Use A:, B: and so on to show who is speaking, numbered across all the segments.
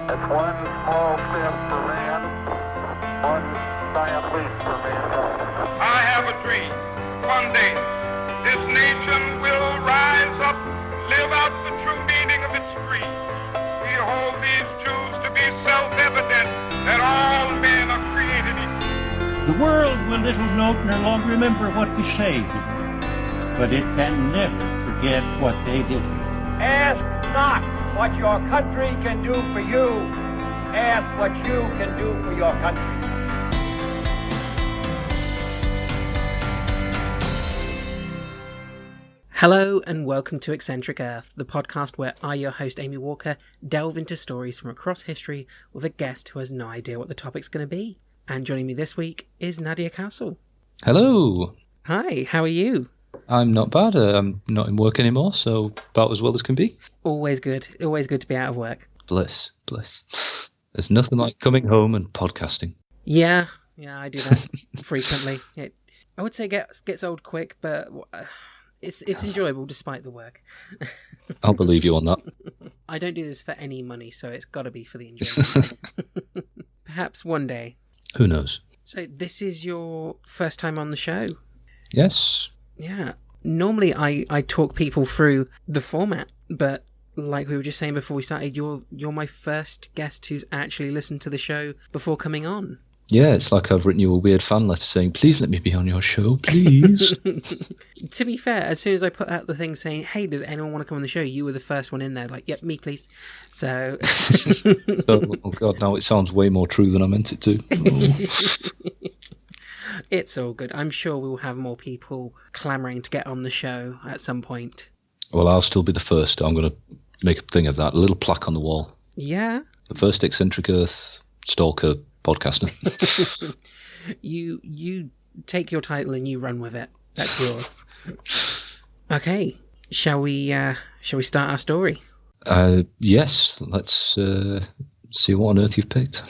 A: It's one small step for man, one giant leap for mankind.
B: I have a dream. One day, this nation will rise up, live out the true meaning of its creed. We hold these truths to be self-evident, that all men are created equal.
C: The world will little note no longer remember what we say, but it can never forget what they did.
D: Ask not what your country can do for you. Ask what you can do for your country.
E: Hello and welcome to Eccentric Earth, the podcast where I, your host Amy Walker, delve into stories from across history with a guest who has no idea what the topic's going to be. And joining me this week is Nadia Castle.
F: Hello.
E: Hi, how are you?
F: I'm not bad. I'm not in work anymore, so about as well as can be.
E: Always good to be out of work.
F: Bliss. There's nothing like coming home and podcasting.
E: Yeah, I do that frequently. I would say gets old quick, but it's enjoyable despite the work.
F: I'll believe you on that.
E: I don't do this for any money, so it's got to be for the enjoyment. Perhaps one day.
F: Who knows?
E: So this is your first time on the show?
F: Yes.
E: Yeah. Normally I talk people through the format, but like we were just saying before we started, you're my first guest who's actually listened to the show before coming on.
F: Yeah, it's like I've written you a weird fan letter saying, please let me be on your show, please.
E: To be fair, as soon as I put out the thing saying, hey, does anyone want to come on the show? You were the first one in there, like, yep, me, please. So...
F: Oh, God, now it sounds way more true than I meant it to. Oh.
E: It's all good. I'm sure we'll have more people clamouring to get on the show at some point. Well,
F: I'll still be the first. I'm going to make a thing of that. A little plaque on the wall.
E: Yeah?
F: The first Eccentric Earth stalker podcaster.
E: You take your title and you run with it. That's yours. Okay. Shall we start our story?
F: Yes. Let's see what on earth you've picked.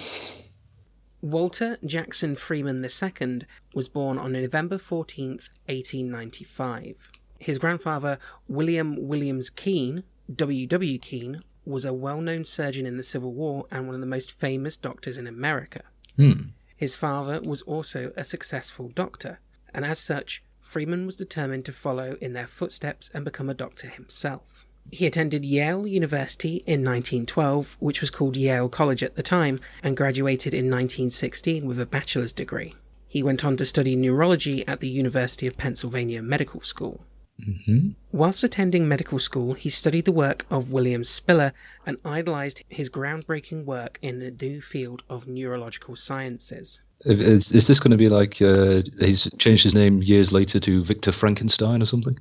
E: Walter Jackson Freeman II was born on November 14th, 1895. His grandfather, William Williams Keene, W.W. Keene, was a well-known surgeon in the Civil War and one of the most famous doctors in America. His father was also a successful doctor, and as such, Freeman was determined to follow in their footsteps and become a doctor himself. He attended Yale University in 1912, which was called Yale College at the time, and graduated in 1916 with a bachelor's degree. He went on to study neurology at the University of Pennsylvania Medical School. Whilst attending medical school, he studied the work of William Spiller and idolised his groundbreaking work in the new field of neurological sciences.
F: Is this going to be like he's changed his name years later to Victor Frankenstein or something?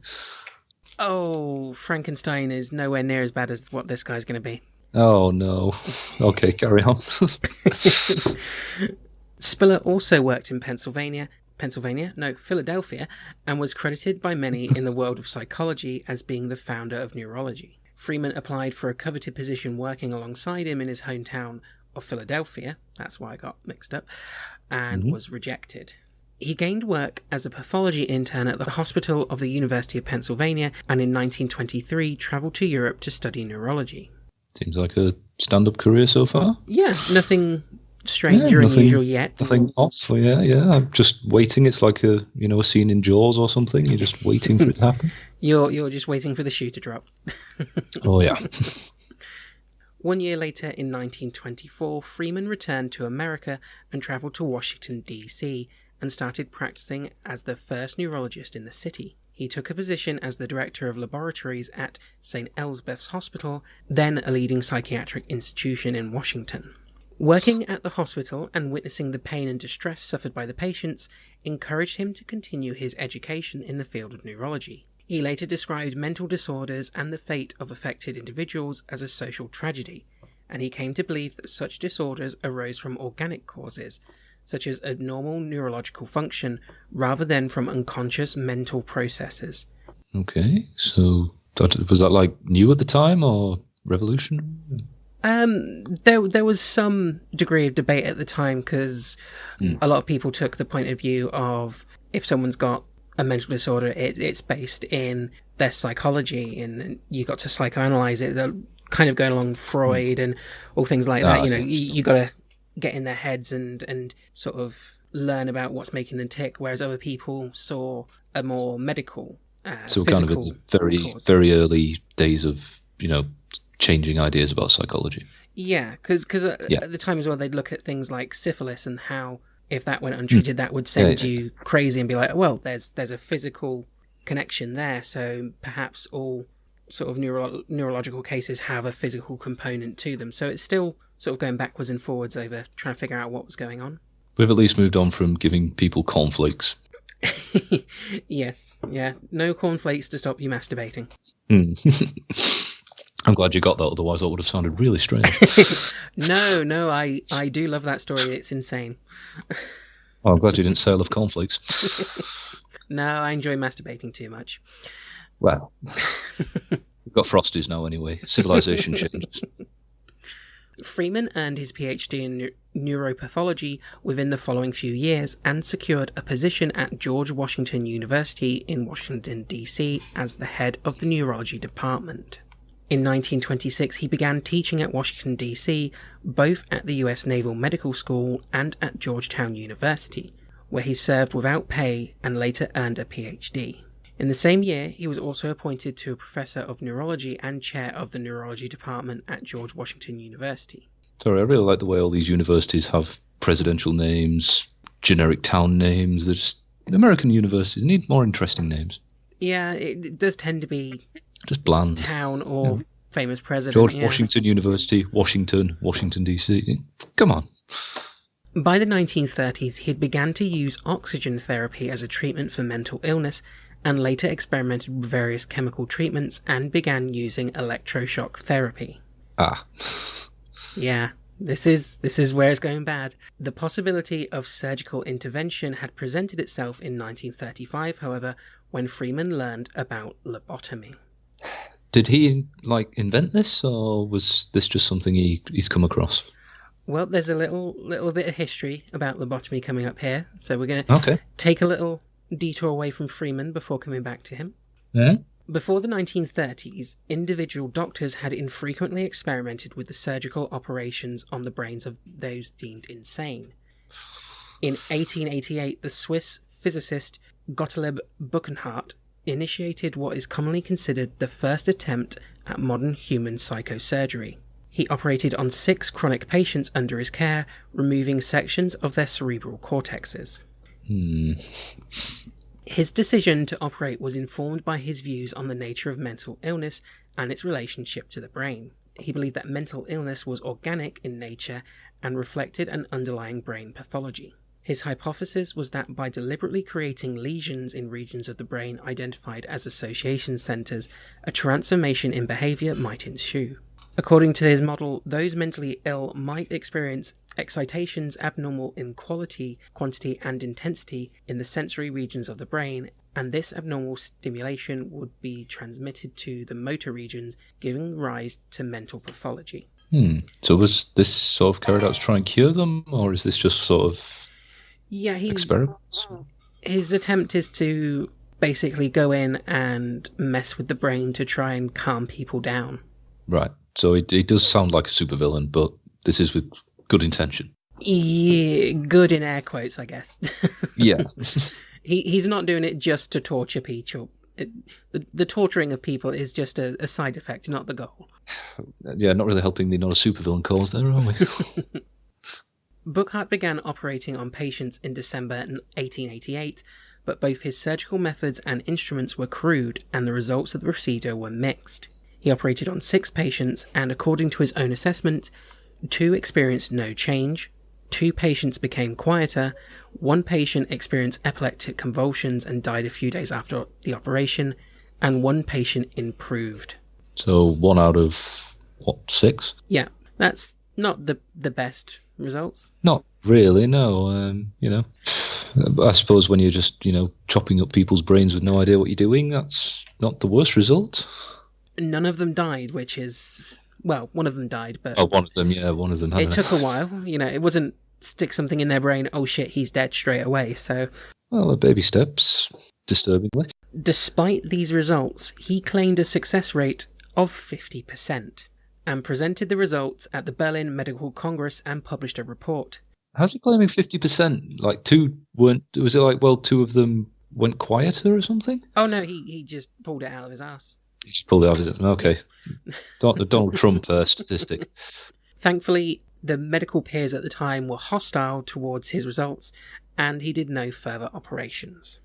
E: Oh, Frankenstein is nowhere near as bad as what this guy's going to be.
F: Oh, no. Okay, carry on.
E: Spiller also worked in Philadelphia, and was credited by many in the world of psychology as being the founder of neurology. Freeman applied for a coveted position working alongside him in his hometown of Philadelphia, that's why I got mixed up, and was rejected. He gained work as a pathology intern at the Hospital of the University of Pennsylvania, and in 1923 travelled to Europe to study neurology.
F: Seems like a stand-up career so far.
E: Yeah, nothing strange or unusual yet.
F: Nothing off. Yeah. I'm just waiting. It's like a scene in Jaws or something. You're just waiting for it to happen.
E: You're just waiting for the shoe to drop.
F: Oh, yeah.
E: 1 year later, in 1924, Freeman returned to America and travelled to Washington, D.C., and started practicing as the first neurologist in the city. He took a position as the director of laboratories at St. Elizabeth's Hospital, then a leading psychiatric institution in Washington. Working at the hospital and witnessing the pain and distress suffered by the patients encouraged him to continue his education in the field of neurology. He later described mental disorders and the fate of affected individuals as a social tragedy, and he came to believe that such disorders arose from organic causes, such as abnormal neurological function, rather than from unconscious mental processes.
F: Okay, so was that like new at the time or revolutionary?
E: There was some degree of debate at the time because a lot of people took the point of view of if someone's got a mental disorder, it's based in their psychology and you got to psychoanalyze it. kind of going along Freud and all things like that. You got to get in their heads and sort of learn about what's making them tick, whereas other people saw a more medical,
F: so kind of in the very, very early days of, changing ideas about psychology.
E: Yeah, because at the time as well, they'd look at things like syphilis and how if that went untreated, that would send you crazy and be like, well, there's a physical connection there, so perhaps all sort of neurological cases have a physical component to them. So it's still sort of going backwards and forwards over trying to figure out what was going on.
F: We've at least moved on from giving people cornflakes.
E: Yes, yeah. No cornflakes to stop you masturbating.
F: I'm glad you got that, otherwise that would have sounded really strange.
E: No, I do love that story. It's insane.
F: Oh, I'm glad you didn't say I love cornflakes.
E: No, I enjoy masturbating too much.
F: Well, we've got Frosties now anyway. Civilization changes.
E: Freeman earned his PhD in neuropathology within the following few years and secured a position at George Washington University in Washington, D.C. as the head of the neurology department. In 1926, he began teaching at Washington, D.C., both at the U.S. Naval Medical School and at Georgetown University, where he served without pay and later earned a PhD. In the same year, he was also appointed to a professor of neurology and chair of the neurology department at George Washington University.
F: Sorry, I really like the way all these universities have presidential names, generic town names. They're just, American universities need more interesting names.
E: Yeah, it does tend to be
F: just bland.
E: Town or famous president.
F: George Washington University, Washington, D.C. Come on.
E: By the 1930s, he had begun to use oxygen therapy as a treatment for mental illness and later experimented with various chemical treatments and began using electroshock therapy. Yeah, this is where it's going bad. The possibility of surgical intervention had presented itself in 1935, however, when Freeman learned about lobotomy.
F: Did he, invent this, or was this just something he's come across?
E: Well, there's a little bit of history about lobotomy coming up here, so we're going to take a little detour away from Freeman before coming back to him. Before the 1930s, individual doctors had infrequently experimented with the surgical operations on the brains of those deemed insane. In 1888, the Swiss physicist Gottlieb Buchenhardt initiated what is commonly considered the first attempt at modern human psychosurgery. He operated on 6 chronic patients under his care, removing sections of their cerebral cortexes. His decision to operate was informed by his views on the nature of mental illness and its relationship to the brain. He believed that mental illness was organic in nature and reflected an underlying brain pathology. His hypothesis was that by deliberately creating lesions in regions of the brain identified as association centers, a transformation in behavior might ensue. According to his model, those mentally ill might experience excitations abnormal in quality, quantity, and intensity in the sensory regions of the brain, and this abnormal stimulation would be transmitted to the motor regions, giving rise to mental pathology.
F: So was this sort of carried out to try and cure them, or is this just sort of experiments?
E: His attempt is to basically go in and mess with the brain to try and calm people down. Right.
F: So it does sound like a supervillain, but this is with good intention.
E: Yeah, good in air quotes, I guess.
F: Yeah.
E: He's not doing it just to torture people. The torturing of people is just a side effect, not the goal.
F: Yeah, not really helping the not a supervillain cause there, are we?
E: Buchenhardt began operating on patients in December 1888, but both his surgical methods and instruments were crude, and the results of the procedure were mixed. He operated on 6 patients, and according to his own assessment, 2 experienced no change, 2 patients became quieter, 1 patient experienced epileptic convulsions and died a few days after the operation, and 1 patient improved.
F: So 1 out of, 6?
E: Yeah, that's not the best results.
F: Not really, no. I suppose when you're just, chopping up people's brains with no idea what you're doing, that's not the worst result.
E: None of them died, which is... Well, one of them died, but...
F: Oh, one of them had
E: it took a while. It wasn't stick something in their brain, oh shit, he's dead straight away, so...
F: Well, baby steps, disturbingly.
E: Despite these results, he claimed a success rate of 50%. and presented the results at the Berlin Medical Congress and published a report.
F: How's he claiming 50%? Like two of them went quieter or something?
E: Oh no, he just pulled it out of his ass.
F: He just pulled it out of his ass. Okay. Donald Trump statistic.
E: Thankfully, the medical peers at the time were hostile towards his results, and he did no further operations.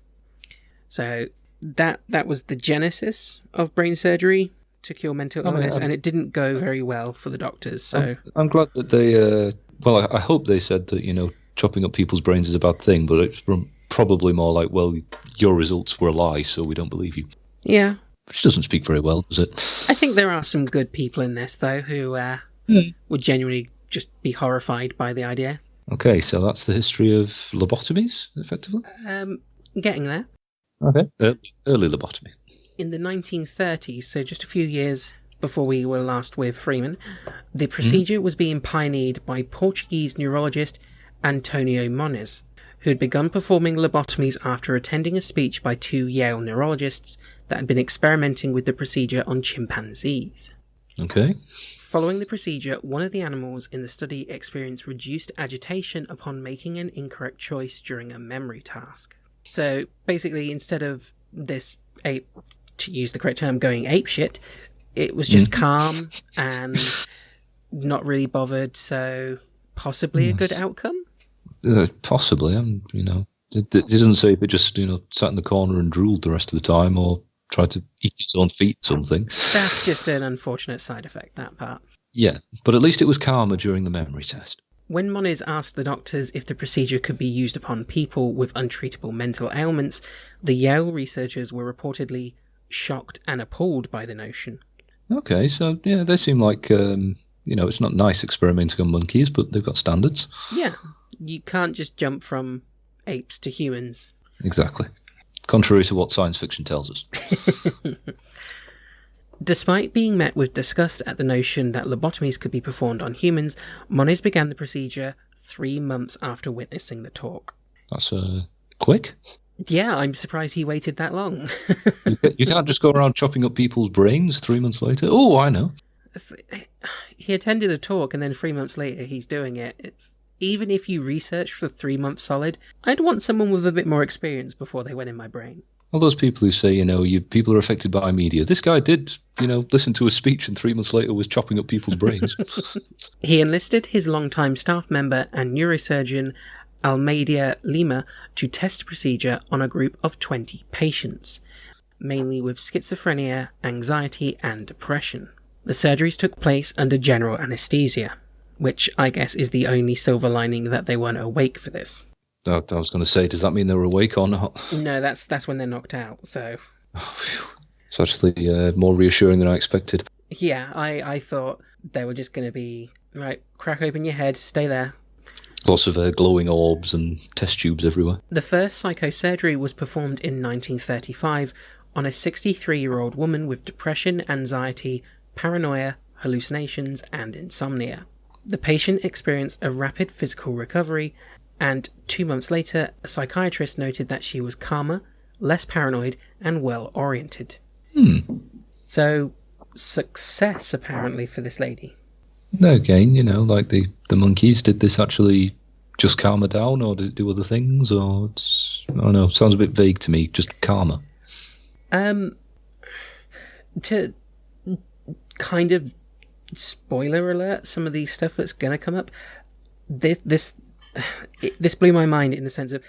E: So that was the genesis of brain surgery to cure mental illness, and it didn't go very well for the doctors. So
F: I'm glad that they. I hope they said that chopping up people's brains is a bad thing, but it's probably more like, well, your results were a lie, so we don't believe you.
E: Yeah.
F: Which doesn't speak very well, does it?
E: I think there are some good people in this, though, who would genuinely just be horrified by the idea.
F: Okay, so that's the history of lobotomies, effectively?
E: Getting there.
F: Okay. Early lobotomy.
E: In the 1930s, so just a few years before we were last with Freeman, the procedure was being pioneered by Portuguese neurologist Antonio Moniz, who had begun performing lobotomies after attending a speech by two Yale neurologists that had been experimenting with the procedure on chimpanzees.
F: Okay.
E: Following the procedure, one of the animals in the study experienced reduced agitation upon making an incorrect choice during a memory task. So basically, instead of this ape, to use the correct term, going apeshit, it was just calm and not really bothered, so possibly a good outcome?
F: Possibly, it doesn't say if it just, sat in the corner and drooled the rest of the time, or tried to eat its own feet or something.
E: That's just an unfortunate side effect, that part.
F: Yeah, but at least it was calmer during the memory test.
E: When Moniz asked the doctors if the procedure could be used upon people with untreatable mental ailments, the Yale researchers were reportedly shocked and appalled by the notion.
F: Okay, so, yeah, they seem like, it's not nice experimenting on monkeys, but they've got standards.
E: Yeah, you can't just jump from apes to humans.
F: Exactly. Contrary to what science fiction tells us.
E: Despite being met with disgust at the notion that lobotomies could be performed on humans, Moniz began the procedure 3 months after witnessing the talk.
F: That's quick.
E: Yeah, I'm surprised he waited that long.
F: You can't just go around chopping up people's brains 3 months later. Oh, I know.
E: He attended a talk and then 3 months later he's doing it. Even if you research for 3 months solid, I'd want someone with a bit more experience before they went in my brain.
F: All those people who say, people are affected by media. This guy did, listen to a speech and 3 months later was chopping up people's brains.
E: He enlisted his longtime staff member and neurosurgeon Almeida Lima to test the procedure on a group of 20 patients, mainly with schizophrenia, anxiety and depression. The surgeries took place under general anesthesia, which I guess is the only silver lining that they weren't awake for this.
F: I was going to say, does that mean they were awake or not?
E: No, that's when they're knocked out, so...
F: It's actually more reassuring than I expected.
E: Yeah, I thought they were just going to be, right, crack open your head, stay there.
F: Lots of glowing orbs and test tubes everywhere.
E: The first psychosurgery was performed in 1935 on a 63-year-old woman with depression, anxiety, paranoia, hallucinations, and insomnia. The patient experienced a rapid physical recovery, and 2 months later, a psychiatrist noted that she was calmer, less paranoid, and well-oriented. So, success, apparently, for this lady.
F: Again, like the monkeys, did this actually just calm her down, or did it do other things, or I don't know, sounds a bit vague to me, just calmer.
E: To kind of spoiler alert some of the stuff that's going to come up, this blew my mind in the sense of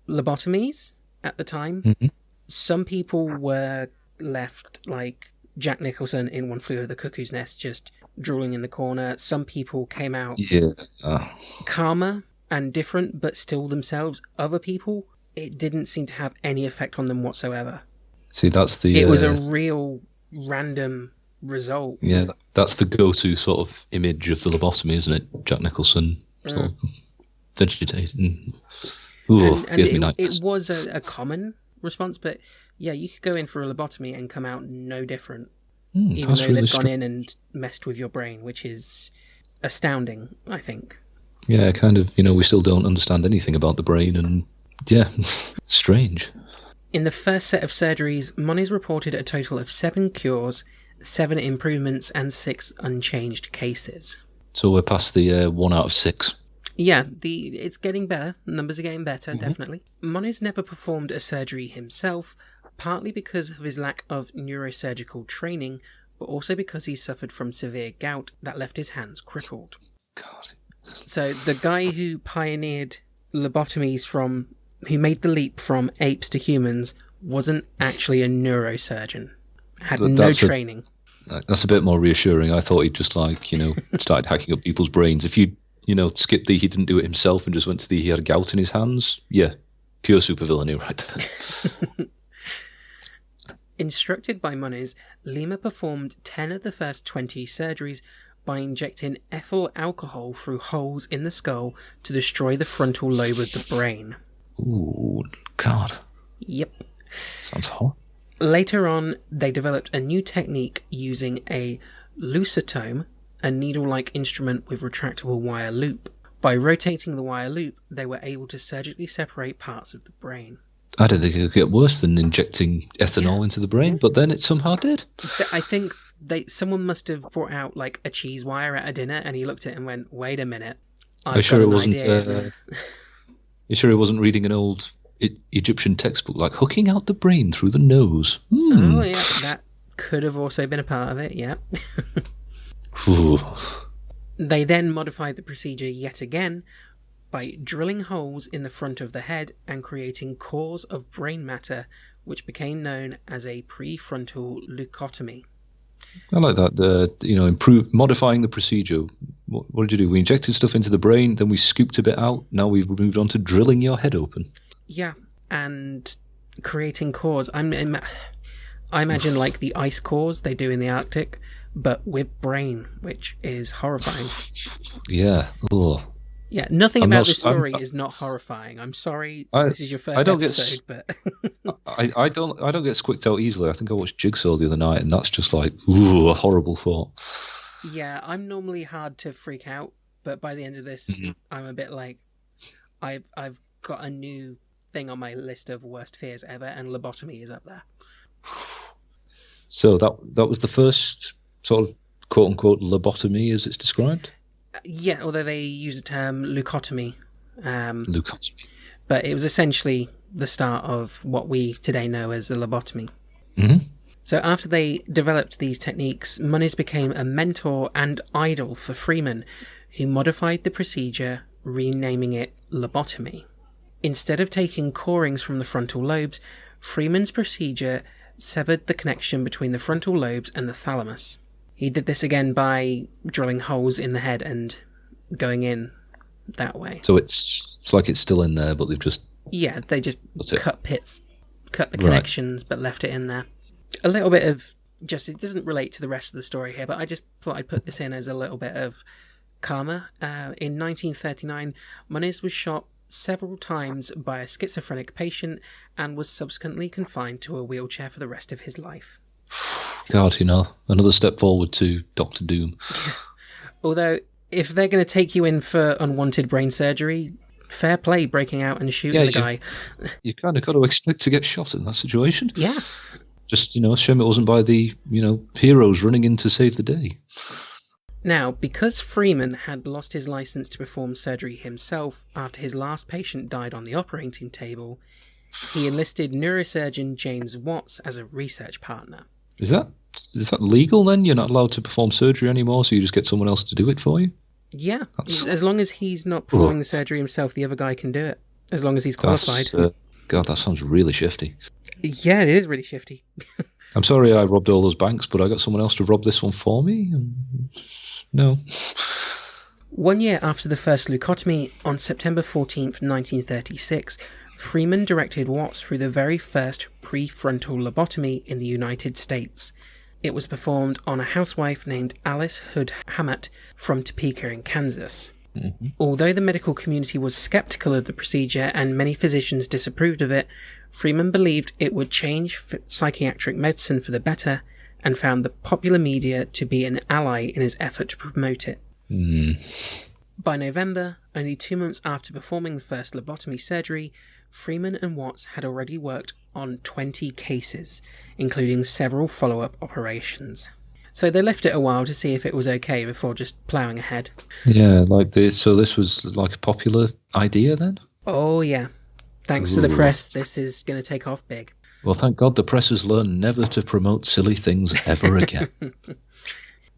E: lobotomies at the time. Mm-hmm. Some people were left like Jack Nicholson in One Flew Over the Cuckoo's Nest, just drooling in the corner. Some people came out calmer and different, but still themselves. Other people, it didn't seem to have any effect on them whatsoever.
F: See,
E: it was a real random result.
F: Yeah, that's the go-to sort of image of the lobotomy, isn't it? Jack Nicholson sort of vegetating. Ooh,
E: and
F: gives me nightmares.
E: It was a common response, but yeah, you could go in for a lobotomy and come out no different, even though they've gone in and messed with your brain, which is astounding, I think.
F: Yeah, kind of, we still don't understand anything about the brain, and yeah, strange.
E: In the first set of surgeries, Moniz reported a total of 7 cures 7 improvements, and 6 unchanged cases.
F: So we're past the 1 out of 6.
E: Yeah, it's getting better. Numbers are getting better, definitely. Moniz never performed a surgery himself, partly because of his lack of neurosurgical training, but also because he suffered from severe gout that left his hands crippled.
F: God.
E: So the guy who pioneered lobotomies who made the leap from apes to humans, wasn't actually a neurosurgeon. Had no training.
F: That's a bit more reassuring. I thought he'd just started hacking up people's brains. If you skipped he didn't do it himself and just went to he had gout in his hands, yeah, pure supervillainy right there.
E: Instructed by Moniz, Lima performed 10 of the first 20 surgeries by injecting ethyl alcohol through holes in the skull to destroy the frontal lobe of the brain.
F: Ooh, God.
E: Yep.
F: Sounds horrible.
E: Later on, they developed a new technique using a lucitome, a needle-like instrument with retractable wire loop. By rotating the wire loop, they were able to surgically separate parts of the brain.
F: I don't think it could get worse than injecting ethanol into the brain, but then it somehow did.
E: I think someone must have brought out like a cheese wire at a dinner, and he looked at it and went, "Wait a minute, I've got an idea."
F: You sure he wasn't reading an old Egyptian textbook, like hooking out the brain through the nose?
E: Oh yeah, that could have also been a part of it. Yeah. They then modified the procedure yet again by drilling holes in the front of the head and creating cores of brain matter, which became known as a prefrontal leucotomy.
F: I like that. Modifying the procedure. What did you do? We injected stuff into the brain, then we scooped a bit out. Now we've moved on to drilling your head open.
E: Yeah, and creating cores. I imagine like the ice cores they do in the Arctic, but with brain, which is horrifying.
F: Yeah. Ugh.
E: Yeah, nothing about this story is not horrifying. I'm sorry, this is your first episode, but
F: I don't get squicked out easily. I think I watched Jigsaw the other night, and that's just like a horrible thought.
E: Yeah, I'm normally hard to freak out, but by the end of this, I'm a bit like, I've got a new thing on my list of worst fears ever, and lobotomy is up there.
F: So that was the first sort of quote unquote lobotomy, as it's described.
E: Yeah, although they use the term leucotomy.
F: Leucotomy.
E: But it was essentially the start of what we today know as a lobotomy.
F: Mm-hmm.
E: So after they developed these techniques, Moniz became a mentor and idol for Freeman, who modified the procedure, renaming it lobotomy. Instead of taking corings from the frontal lobes, Freeman's procedure severed the connection between the frontal lobes and the thalamus. He did this again by drilling holes in the head and going in that way.
F: So it's like it's still in there, but they've just...
E: Yeah, they just cut the connections, but left it in there. A little bit of it doesn't relate to the rest of the story here, but I just thought I'd put this in as a little bit of karma. In 1939, Moniz was shot several times by a schizophrenic patient and was subsequently confined to a wheelchair for the rest of his life.
F: God, another step forward to Doctor Doom.
E: Although, if they're going to take you in for unwanted brain surgery, fair play breaking out and shooting the guy.
F: You kind of got to expect to get shot in that situation.
E: Yeah.
F: Just, shame it wasn't by the, heroes running in to save the day.
E: Now, because Freeman had lost his license to perform surgery himself after his last patient died on the operating table, he enlisted neurosurgeon James Watts as a research partner.
F: Is that legal then? You're not allowed to perform surgery anymore, so you just get someone else to do it for you?
E: Yeah, as long as he's not performing the surgery himself, the other guy can do it, as long as he's qualified.
F: God, that sounds really shifty.
E: Yeah, it is really shifty.
F: I'm sorry I robbed all those banks, but I got someone else to rob this one for me? No.
E: 1 year after the first leucotomy, on September 14th, 1936, Freeman directed Watts through the very first prefrontal lobotomy in the United States. It was performed on a housewife named Alice Hood Hammett from Topeka in Kansas. Mm-hmm. Although the medical community was skeptical of the procedure and many physicians disapproved of it, Freeman believed it would change psychiatric medicine for the better and found the popular media to be an ally in his effort to promote it. By November, only 2 months after performing the first lobotomy surgery, Freeman and Watts had already worked on 20 cases, including several follow-up operations. So they left it a while to see if it was okay before just ploughing ahead.
F: Yeah, like this. So this was like a popular idea then?
E: Oh, yeah. Thanks to the press, this is going to take off big.
F: Well, thank God the press has learned never to promote silly things ever again.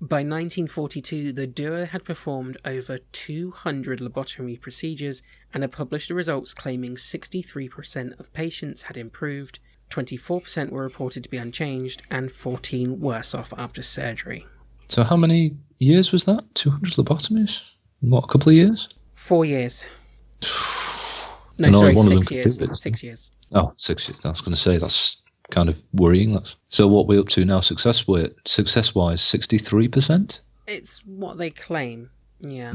E: By 1942, the duo had performed over 200 lobotomy procedures and had published the results claiming 63% of patients had improved, 24% were reported to be unchanged, and 14 worse off after surgery.
F: So how many years was that? 200 lobotomies? In what, a couple of years?
E: 4 years. No,
F: And only
E: sorry,
F: one of them
E: 6 years.
F: completed.
E: 6 years.
F: Oh, 6 years. I was going to say, that's kind of worrying. So what we're up to now, success-wise, 63%?
E: It's what they claim, yeah.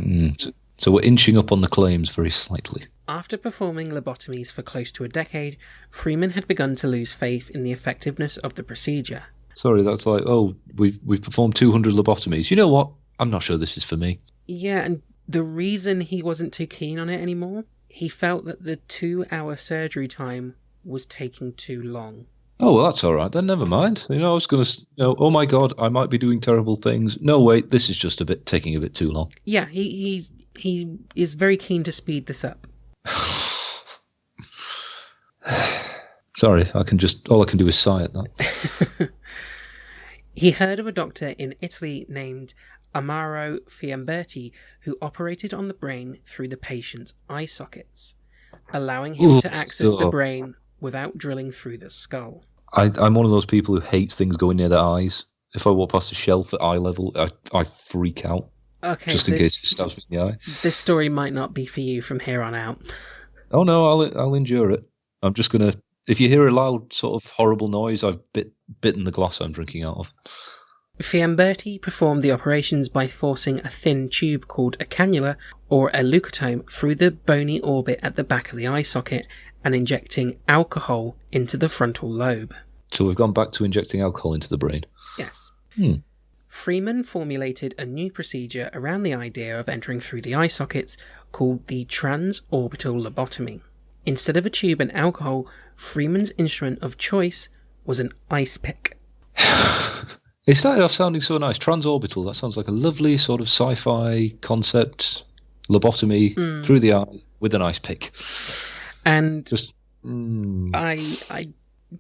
F: So we're inching up on the claims very slightly.
E: After performing lobotomies for close to a decade, Freeman had begun to lose faith in the effectiveness of the procedure.
F: Sorry, that's like, oh, we've performed 200 lobotomies. You know what? I'm not sure this is for me.
E: Yeah, and the reason he wasn't too keen on it anymore, he felt that the 2-hour surgery time was taking too long.
F: Oh, well, that's all right. Then never mind. I was going to, oh my God, I might be doing terrible things. No, wait, this is just taking a bit too long.
E: Yeah, he is very keen to speed this up.
F: Sorry, all I can do is sigh at that.
E: He heard of a doctor in Italy named Amaro Fiamberti who operated on the brain through the patient's eye sockets, allowing him to access the brain without drilling through the skull.
F: I'm one of those people who hates things going near their eyes. If I walk past a shelf at eye level, I freak out.
E: Okay,
F: just in case it stabs me in the eye.
E: This story might not be for you from here on out.
F: Oh no, I'll endure it. I'm just gonna. If you hear a loud sort of horrible noise, I've bitten the glass I'm drinking out of.
E: Fiamberti performed the operations by forcing a thin tube called a cannula or a leucotome through the bony orbit at the back of the eye socket and injecting alcohol into the frontal lobe.
F: So we've gone back to injecting alcohol into the brain.
E: Yes. Freeman formulated a new procedure around the idea of entering through the eye sockets called the transorbital lobotomy. Instead of a tube and alcohol, Freeman's instrument of choice was an ice pick.
F: It started off sounding so nice. Transorbital, that sounds like a lovely sort of sci-fi concept. Lobotomy through the eye with an ice pick.
E: And I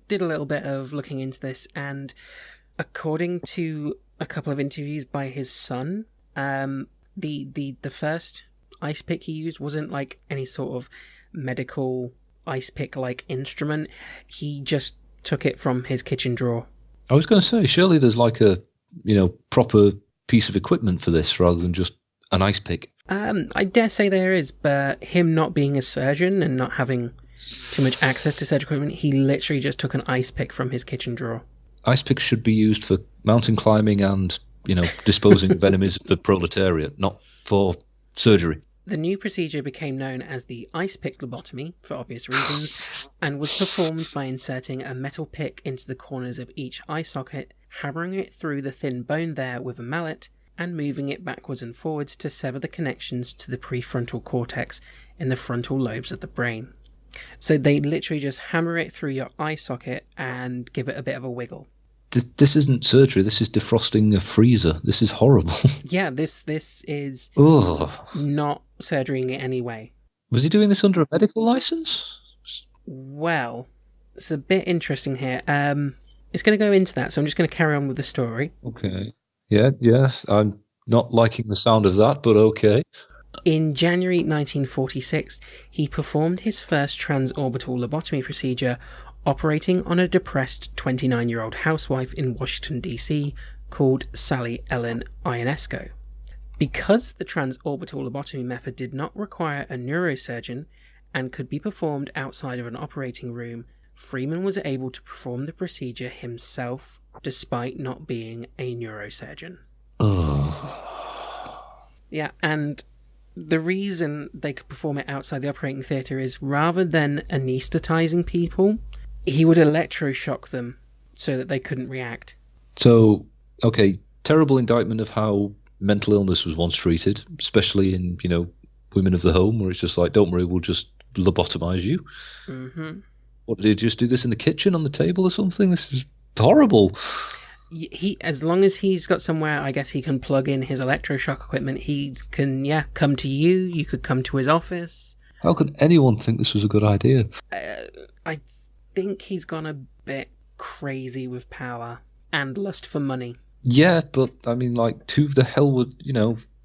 E: did a little bit of looking into this, and according to a couple of interviews by his son, the first ice pick he used wasn't like any sort of medical ice pick like instrument. He just took it from his kitchen drawer.
F: I was going to say, surely there's like a proper piece of equipment for this rather than just an ice pick.
E: I dare say there is, but him not being a surgeon and not having too much access to surgical equipment, he literally just took an ice pick from his kitchen drawer.
F: Ice picks should be used for mountain climbing and, disposing of enemies of the proletariat, not for surgery.
E: The new procedure became known as the ice pick lobotomy, for obvious reasons, and was performed by inserting a metal pick into the corners of each eye socket, hammering it through the thin bone there with a mallet, and moving it backwards and forwards to sever the connections to the prefrontal cortex in the frontal lobes of the brain. So they literally just hammer it through your eye socket and give it a bit of a wiggle.
F: This isn't surgery, this is defrosting a freezer. This is horrible.
E: Yeah, this is not surgery in any way.
F: Was he doing this under a medical license?
E: Well, it's a bit interesting here. It's going to go into that, so I'm just going to carry on with the story.
F: Okay. Yeah, I'm not liking the sound of that, but okay.
E: In January 1946, he performed his first transorbital lobotomy procedure, operating on a depressed 29-year-old housewife in Washington, D.C., called Sally Ellen Ionesco. Because the transorbital lobotomy method did not require a neurosurgeon and could be performed outside of an operating room, Freeman was able to perform the procedure himself, despite not being a neurosurgeon. Yeah, and the reason they could perform it outside the operating theatre is rather than anaesthetising people, he would electroshock them so that they couldn't react.
F: So, okay, terrible indictment of how mental illness was once treated, especially in, women of the home, where it's just like, don't worry, we'll just lobotomise you. Mm-hmm. What, did he just do this in the kitchen on the table or something? This is horrible.
E: He, as long as he's got somewhere, I guess he can plug in his electroshock equipment. He can, come to you. You could come to his office.
F: How could anyone think this was a good idea?
E: I think he's gone a bit crazy with power and lust for money.
F: Yeah, but I mean, like, who the hell would,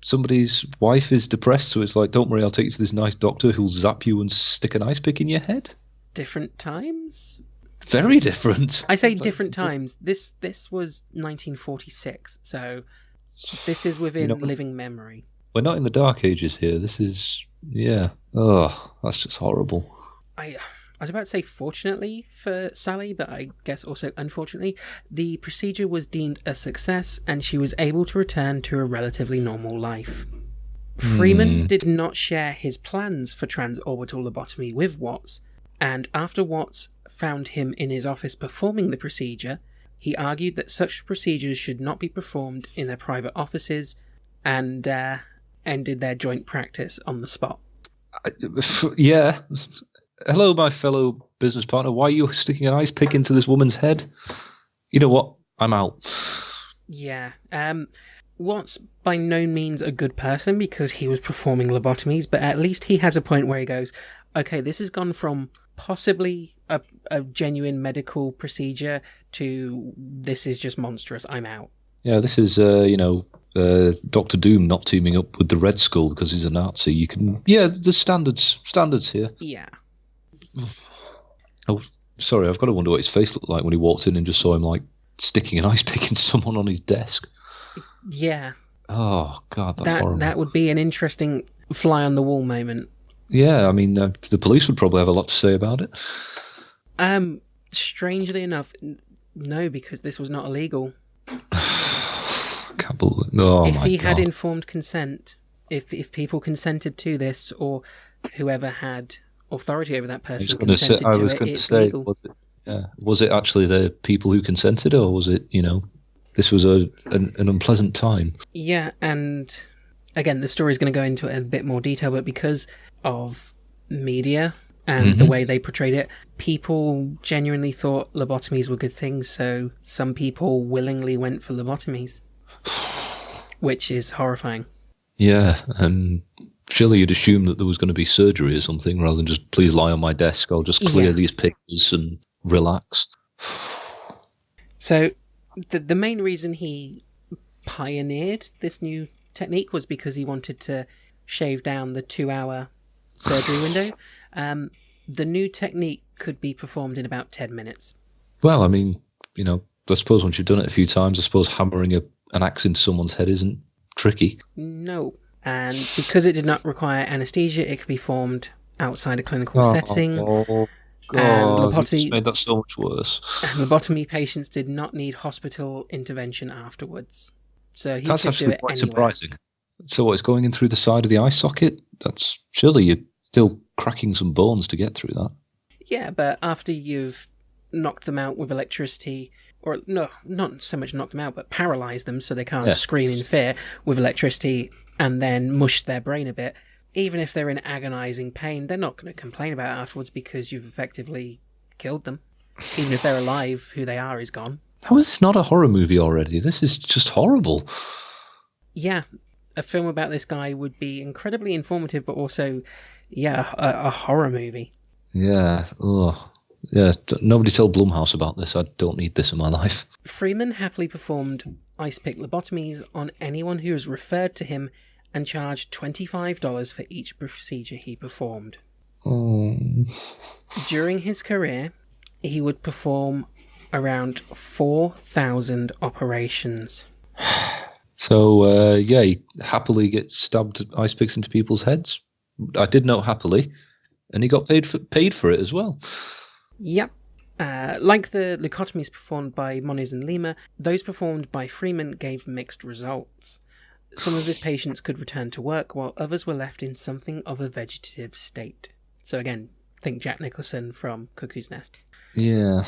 F: somebody's wife is depressed, so it's like, don't worry, I'll take you to this nice doctor who'll zap you and stick an ice pick in your head?
E: Different times?
F: Very different.
E: I say different times. This was 1946, so this is within living memory.
F: We're not in the Dark Ages here. This is, that's just horrible.
E: I was about to say fortunately for Sally, but I guess also unfortunately, the procedure was deemed a success and she was able to return to a relatively normal life. Freeman did not share his plans for transorbital lobotomy with Watts, and after Watts found him in his office performing the procedure, he argued that such procedures should not be performed in their private offices and ended their joint practice on the spot.
F: Yeah. Hello, my fellow business partner. Why are you sticking an ice pick into this woman's head? You know what? I'm out.
E: Yeah. Watts by no means a good person because he was performing lobotomies, but at least he has a point where he goes, okay, this has gone from possibly a genuine medical procedure to this is just monstrous. I'm out. Yeah,
F: this is, Dr. Doom not teaming up with the Red Skull because he's a Nazi. You can, the standards here.
E: Yeah.
F: Oh, sorry, I've got to wonder what his face looked like when he walked in and just saw him, like, sticking an ice pick into someone on his desk.
E: Yeah.
F: Oh, God, that's horrible.
E: That would be an interesting fly-on-the-wall moment.
F: Yeah, I mean, the police would probably have a lot to say about it.
E: Strangely enough, no, because this was not illegal.
F: I can't believe it. Oh,
E: if
F: my
E: he
F: God.
E: had informed consent, if people consented to this, or whoever had authority over that person consented to it, it's legal.
F: Was it actually the people who consented, or was it, this was an unpleasant time? Yeah,
E: and again, the story is going to go into it in a bit more detail, but because of media and the way they portrayed it, people genuinely thought lobotomies were good things, so some people willingly went for lobotomies, which is horrifying.
F: Yeah, and surely you'd assume that there was going to be surgery or something, rather than just, please lie on my desk, I'll just clear these pictures and relax.
E: So, the main reason he pioneered this new technique was because he wanted to shave down the 2-hour surgery window. The new technique could be performed in about 10 minutes.
F: Well, I mean, I suppose once you've done it a few times, I suppose hammering an axe into someone's head isn't tricky.
E: No. And because it did not require anaesthesia, it could be performed outside a clinical setting.
F: Oh, God,
E: and
F: it's made that so much worse.
E: Lobotomy patients did not need hospital intervention afterwards. So
F: That's
E: could
F: actually
E: do it
F: quite
E: anywhere.
F: surprising. So what, it's going in through the side of the eye socket? That's surely you're still cracking some bones to get through that.
E: Yeah, but after you've knocked them out with electricity, or no, not so much knocked them out, but paralysed them so they can't scream in fear with electricity and then mush their brain a bit, even if they're in agonising pain, they're not going to complain about it afterwards because you've effectively killed them. Even if they're alive, who they are is gone.
F: How is this not a horror movie already? This is just horrible.
E: Yeah, a film about this guy would be incredibly informative, but also, a horror movie.
F: Yeah, ugh. Yeah, nobody tell Blumhouse about this. I don't need this in my life.
E: Freeman happily performed ice pick lobotomies on anyone who was referred to him and charged $25 for each procedure he performed.
F: Oh.
E: During his career, he would perform around 4,000 operations.
F: So, he happily gets stabbed ice picks into people's heads. I did note happily, and he got paid for it as well.
E: Yep. Like the leucotomies performed by Moniz and Lima, those performed by Freeman gave mixed results. Some of his patients could return to work, while others were left in something of a vegetative state. So again, think Jack Nicholson from Cuckoo's Nest.
F: Yeah.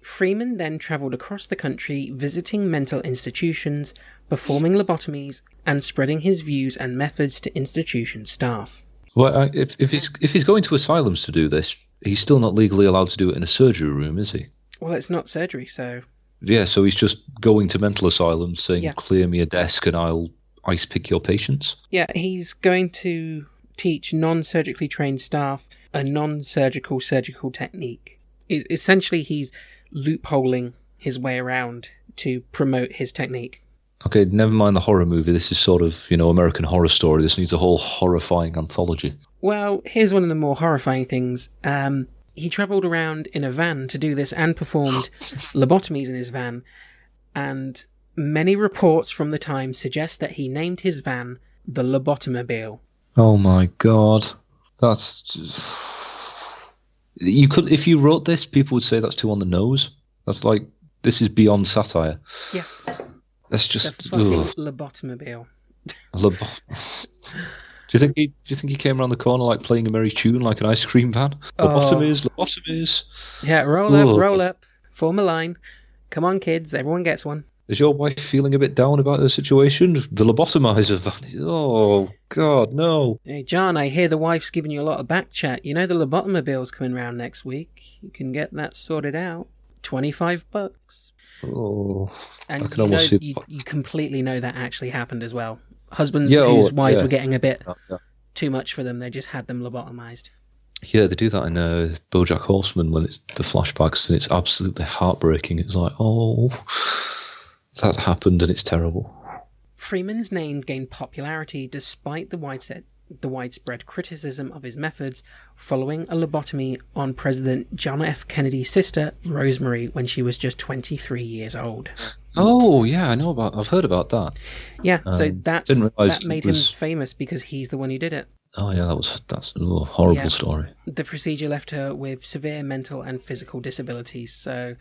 E: Freeman then travelled across the country, visiting mental institutions, performing lobotomies, and spreading his views and methods to institution staff.
F: Well, if he's going to asylums to do this, he's still not legally allowed to do it in a surgery room, is he?
E: Well, it's not surgery, so...
F: Yeah, so he's just going to mental asylums saying,
E: Yeah.
F: clear me a desk and I'll ice pick your patients.
E: Yeah, he's going to teach non-surgically trained staff a non-surgical surgical technique. Essentially, he's loopholing his way around to promote his technique.
F: Okay, never mind the horror movie. This is sort of, American Horror Story. This needs a whole horrifying anthology.
E: Well, here's one of the more horrifying things. He travelled around in a van to do this and performed lobotomies in his van, and many reports from the time suggest that he named his van the Lobotomobile.
F: Oh my god. That's... You could, if you wrote this, people would say that's too on the nose. That's like, this is beyond satire.
E: Yeah.
F: That's just...
E: The fucking Lobotomobile.
F: Do you think he came around the corner like playing a merry tune like an ice cream van? Lobotomies.
E: Yeah, roll up, form a line. Come on, kids, everyone gets one.
F: Is your wife feeling a bit down about her situation? The lobotomizer van. Oh, God, no.
E: Hey, John, I hear the wife's giving you a lot of back chat. You know the Lobotomobile's coming round next week. You can get that sorted out. $25.
F: Oh,
E: and
F: I can almost see
E: you completely know that actually happened as well. Husbands whose wives were getting a bit too much for them, they just had them lobotomized.
F: Yeah, they do that in BoJack Horseman when it's the flashbacks, and it's absolutely heartbreaking. It's like, oh, that happened, and it's terrible.
E: Freeman's name gained popularity despite the widespread criticism of his methods following a lobotomy on President John F. Kennedy's sister, Rosemary, when she was just 23 years old.
F: Oh, yeah, I've heard about that.
E: Yeah, so that made him famous because he's the one who did it.
F: Oh, yeah, that's a horrible story.
E: The procedure left her with severe mental and physical disabilities, so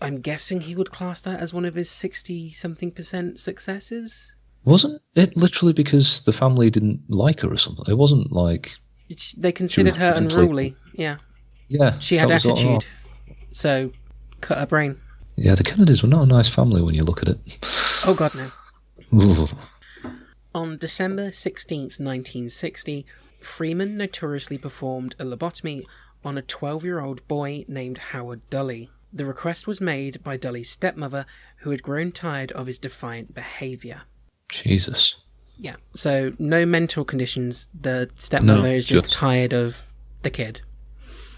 E: I'm guessing he would class that as one of his 60-something% successes?
F: Wasn't it literally because the family didn't like her or something? It wasn't like...
E: They considered her unruly, yeah.
F: Yeah.
E: She had attitude, so cut her brain.
F: Yeah, the Kennedys were not a nice family when you look at it.
E: Oh, God, no. On December 16th, 1960, Freeman notoriously performed a lobotomy on a 12-year-old boy named Howard Dully. The request was made by Dully's stepmother, who had grown tired of his defiant behaviour.
F: Jesus.
E: Yeah, so no mental conditions. The stepmother is just tired of the kid.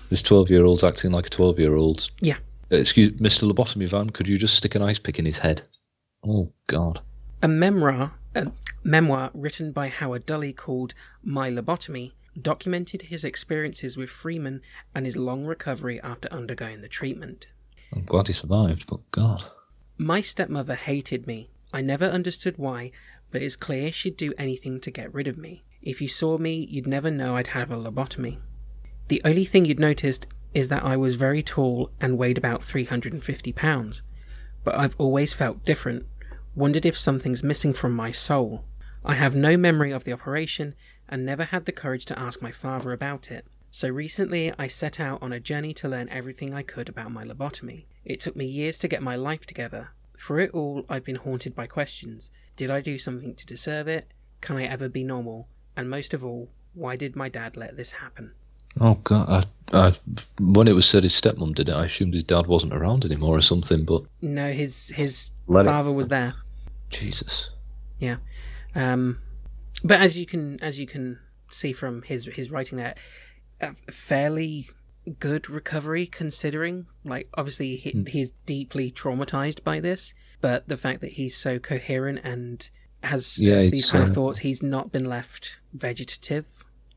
F: This 12-year-old's acting like a 12-year-old.
E: Yeah.
F: Excuse Mr. Lobotomy Van, could you just stick an ice pick in his head? Oh, God.
E: A memoir written by Howard Dully called My Lobotomy documented his experiences with Freeman and his long recovery after undergoing the treatment.
F: I'm glad he survived, but God.
E: My stepmother hated me. I never understood why, but it's clear she'd do anything to get rid of me. If you saw me, you'd never know I'd have a lobotomy. The only thing you'd noticed is that I was very tall and weighed about 350 pounds. But I've always felt different, wondered if something's missing from my soul. I have no memory of the operation and never had the courage to ask my father about it. So recently I set out on a journey to learn everything I could about my lobotomy. It took me years to get my life together. Through it all, I've been haunted by questions. Did I do something to deserve it? Can I ever be normal? And most of all, why did my dad let this happen?
F: Oh, God. When it was said his stepmom did it, I assumed his dad wasn't around anymore or something, but...
E: No, his father was there.
F: Jesus.
E: Yeah. But as you can see from his writing there, a fairly good recovery considering, like, obviously he's deeply traumatized by this, but the fact that he's so coherent and has these kind of thoughts, he's not been left vegetative.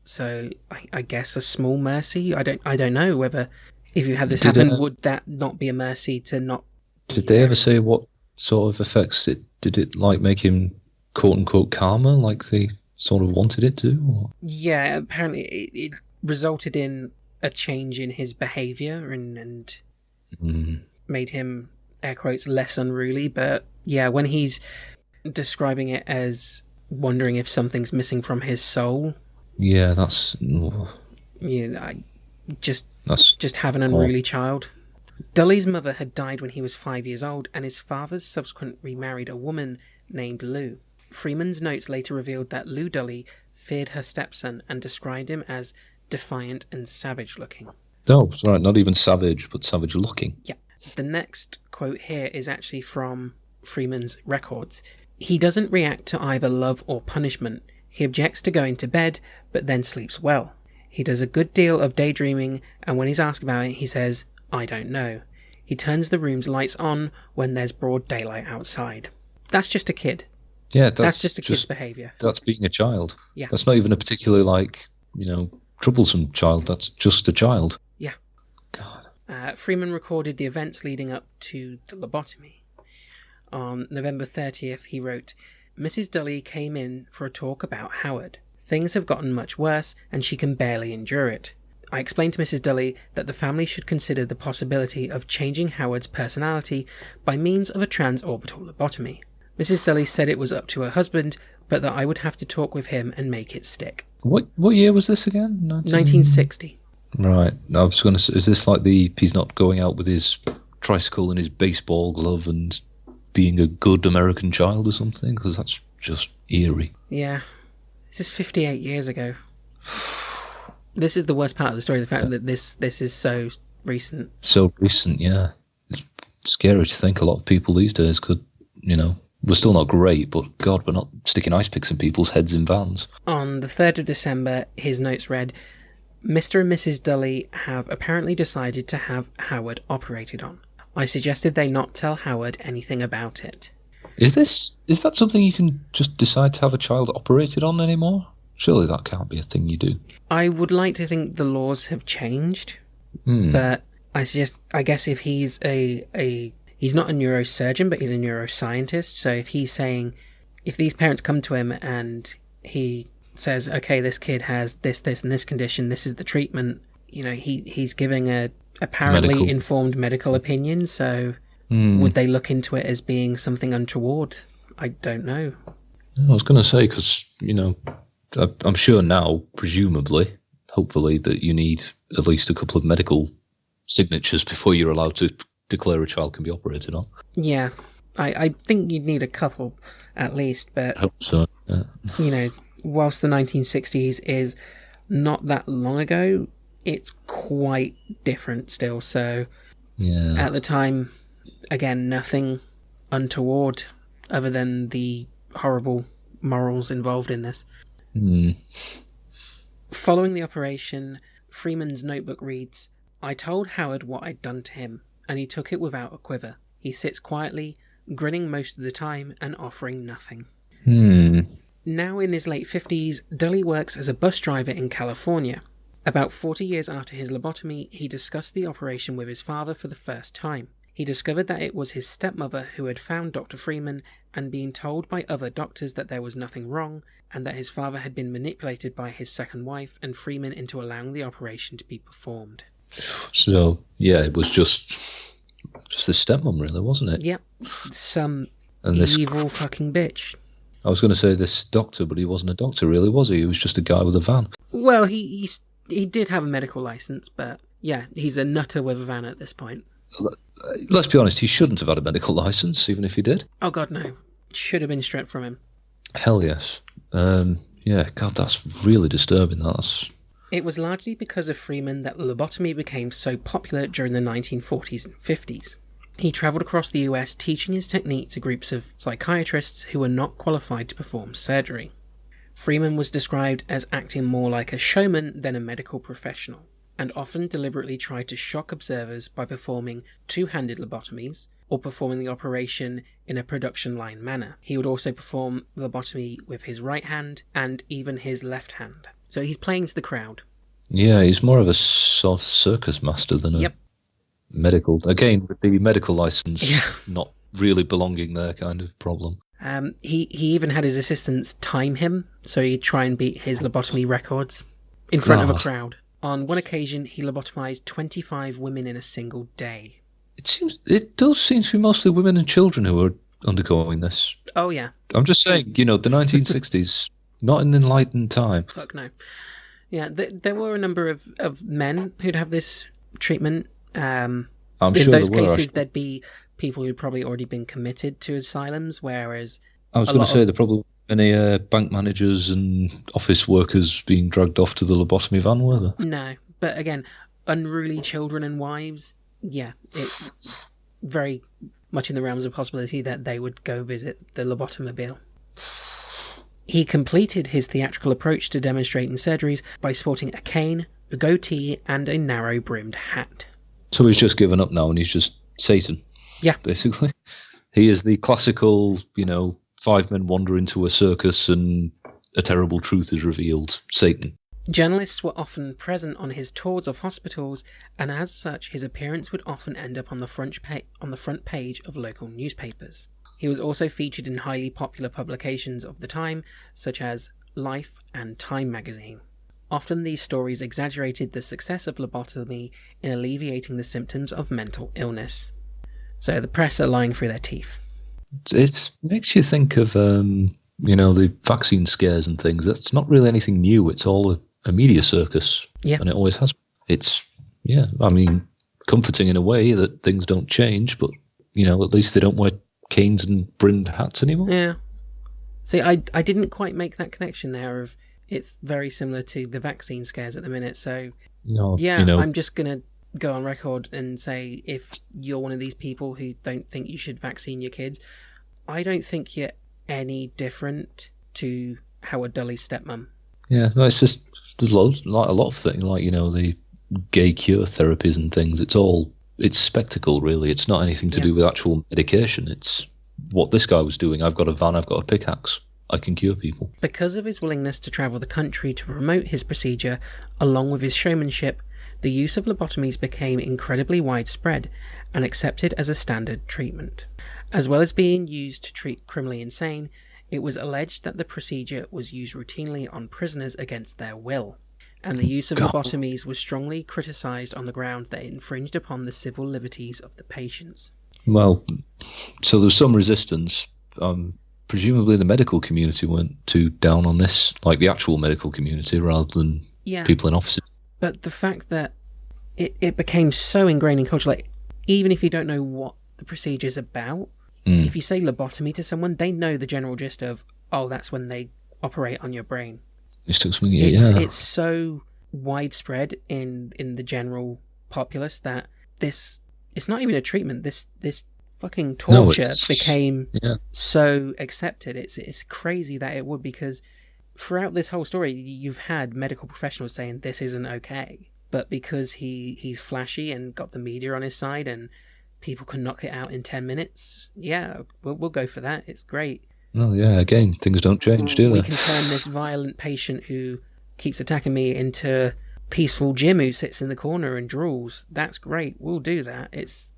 E: So I guess a small mercy. I don't know whether if you had this happen, would that not be a mercy to not...
F: Did they ever say what sort of effects it did? It like make him quote unquote calmer, like they sort of wanted it to? Or?
E: Yeah, apparently it resulted in a change in his behaviour and made him, air quotes, less unruly. But yeah, when he's describing it as wondering if something's missing from his soul.
F: Yeah, that's...
E: Yeah, just have an unruly child. Dully's mother had died when he was 5 years old, and his father's subsequently remarried a woman named Lou. Freeman's notes later revealed that Lou Dully feared her stepson and described him as defiant and savage-looking.
F: Oh, sorry, not even savage, but savage-looking.
E: Yeah. The next quote here is actually from Freeman's records. He doesn't react to either love or punishment. He objects to going to bed, but then sleeps well. He does a good deal of daydreaming, and when he's asked about it, he says, "I don't know." He turns the room's lights on when there's broad daylight outside. That's just a kid.
F: Yeah,
E: that's just a kid's behaviour.
F: That's being a child.
E: Yeah.
F: That's not even a particularly, troublesome child. That's just a child.
E: Yeah.
F: God.
E: Freeman recorded the events leading up to the lobotomy. On November 30th, he wrote, "Mrs. Dully came in for a talk about Howard. Things have gotten much worse, and she can barely endure it. I explained to Mrs. Dully that the family should consider the possibility of changing Howard's personality by means of a transorbital lobotomy. Mrs. Dully said it was up to her husband, but that I would have to talk with him and make it stick."
F: What year was this again?
E: 1960.
F: Right. I was going to say, is this like he's not going out with his tricycle and his baseball glove and being a good American child or something? Because that's just eerie.
E: Yeah. This is 58 years ago. This is the worst part of the story, the fact that this is so recent.
F: So recent, yeah. It's scary to think a lot of people these days could, we're still not great, but God, we're not sticking ice picks in people's heads in vans.
E: On the 3rd of December, his notes read, "Mr. and Mrs. Dully have apparently decided to have Howard operated on. I suggested they not tell Howard anything about it."
F: Is that something you can just decide to have a child operated on anymore? Surely that can't be a thing you do.
E: I would like to think the laws have changed, but I guess if he's he's not a neurosurgeon, but he's a neuroscientist, so if he's saying, if these parents come to him and he says, okay, this kid has this, and this condition, this is the treatment, he's giving a apparently informed medical opinion, so would they look into it as being something untoward? I don't know.
F: I was going to say, because, I'm sure now, presumably, hopefully, that you need at least a couple of medical signatures before you're allowed to declare a child can be operated on.
E: Yeah, I think you'd need a couple at least, but
F: I hope so. Yeah.
E: Whilst the 1960s is not that long ago, it's quite different still. So
F: yeah.
E: At the time, again, nothing untoward other than the horrible morals involved in this. Following the operation, Freeman's notebook reads, "I told Howard what I'd done to him, and he took it without a quiver. He sits quietly, grinning most of the time and offering nothing." Now in his late 50s, Dully works as a bus driver in California. About 40 years after his lobotomy, he discussed the operation with his father for the first time. He discovered that it was his stepmother who had found Dr. Freeman and been told by other doctors that there was nothing wrong, and that his father had been manipulated by his second wife and Freeman into allowing the operation to be performed.
F: So, yeah, it was just the stepmom, really, wasn't it?
E: Yep. Some evil fucking bitch.
F: I was going to say this doctor, but he wasn't a doctor, really, was he? He was just a guy with a van.
E: Well, he did have a medical license, but yeah, he's a nutter with a van at this point.
F: Let's be honest, he shouldn't have had a medical license, even if he did.
E: Oh, God, no. Should have been stripped from him.
F: Hell yes. Yeah, God, that's really disturbing.
E: It was largely because of Freeman that lobotomy became so popular during the 1940s and 50s. He travelled across the US teaching his technique to groups of psychiatrists who were not qualified to perform surgery. Freeman was described as acting more like a showman than a medical professional, and often deliberately tried to shock observers by performing two-handed lobotomies or performing the operation in a production line manner. He would also perform lobotomy with his right hand and even his left hand. So he's playing to the crowd. Yeah,
F: he's more of a sort of circus master than a medical. Again, with the medical license not really belonging there kind of problem.
E: He even had his assistants time him, so he'd try and beat his lobotomy records in front of a crowd. On one occasion, he lobotomized 25 women in a single day.
F: It does seem to be mostly women and children who are undergoing this.
E: Oh, yeah.
F: I'm just saying, the 1960s, not an enlightened time.
E: Fuck no. Yeah, there were a number of men who'd have this treatment.
F: I'm
E: in
F: sure
E: those
F: there were.
E: cases, there'd be people who'd probably already been committed to asylums, whereas...
F: I was going to say, there probably many bank managers and office workers being dragged off to the lobotomy van, were there?
E: No, but again, unruly children and wives, yeah, very much in the realms of possibility that they would go visit the lobotomobile. He completed his theatrical approach to demonstrating surgeries by sporting a cane, a goatee, and a narrow-brimmed hat.
F: So he's just given up now and he's just Satan.
E: Yeah.
F: Basically. He is the classical, 5 men wander into a circus and a terrible truth is revealed. Satan.
E: Journalists were often present on his tours of hospitals, and as such, his appearance would often end up on the front page of local newspapers. He was also featured in highly popular publications of the time, such as Life and Time magazine. Often these stories exaggerated the success of lobotomy in alleviating the symptoms of mental illness. So the press are lying through their teeth.
F: It makes you think of, the vaccine scares and things. That's not really anything new. It's all a media circus.
E: Yeah.
F: And it always has. It's, comforting in a way that things don't change, but, at least they don't wear canes and brimmed hats anymore.
E: Yeah. See, I didn't quite make that connection there of it's very similar to the vaccine scares at the minute. So, I'm just going to go on record and say if you're one of these people who don't think you should vaccine your kids, I don't think you're any different to how a Dully stepmom.
F: Yeah, no, it's just, there's a lot of things, the gay cure therapies and things. It's spectacle, really. It's not anything to do with actual medication. It's what this guy was doing. I've got a van, I've got a pickaxe. I can cure people. Because
E: of his willingness to travel the country to promote his procedure, along with his showmanship, the use of lobotomies became incredibly widespread and accepted as a standard treatment. As well as being used to treat criminally insane, it was alleged that the procedure was used routinely on prisoners against their will, and the use of lobotomies was strongly criticised on the grounds that it infringed upon the civil liberties of the patients.
F: Well, so there's some resistance. Presumably the medical community weren't too down on this, like the actual medical community, rather than people in offices.
E: But the fact that it became so ingrained in culture, like, even if you don't know what the procedure is about, if you say lobotomy to someone, they know the general gist of, that's when they operate on your brain. It's so widespread in the general populace that it's not even a treatment. This fucking torture became so accepted. It's crazy that it would, because throughout this whole story, you've had medical professionals saying this isn't okay, but because he's flashy and got the media on his side and people can knock it out in 10 minutes, we'll go for that. It's great.
F: Well, again, things don't change, do they?
E: We can turn this violent patient who keeps attacking me into peaceful Jim who sits in the corner and drools. That's great. We'll do that. It's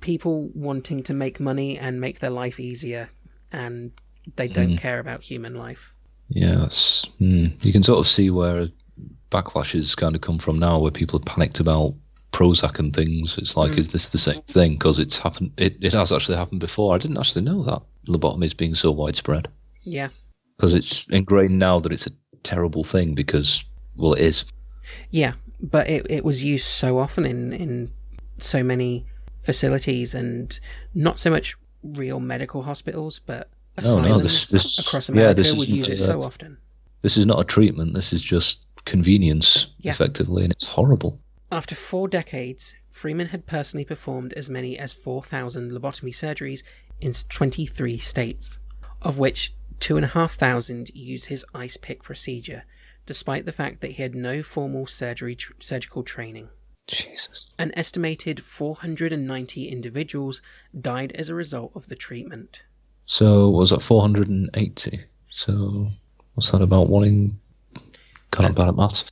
E: people wanting to make money and make their life easier, and they don't care about human life.
F: Yeah, you can sort of see where backlash has kind of come from now, where people are panicked about Prozac and things. It's like, is this the same thing? Because it's happened. It has actually happened before. I didn't actually know that lobotomy is being so widespread.
E: Yeah.
F: Because it's ingrained now that it's a terrible thing because, well, it is.
E: Yeah, but it was used so often in so many facilities, and not so much real medical hospitals, but asylums across America would use it so often.
F: This is not a treatment. This is just convenience, effectively, and it's horrible.
E: After 4 decades, Freeman had personally performed as many as 4,000 lobotomy surgeries in 23 states, of which 2,500 used his ice pick procedure, despite the fact that he had no formal surgical training.
F: Jesus.
E: An estimated 490 individuals died as a result of the treatment.
F: So, was that 480? So, what's that about? One in... Can't bad at maths.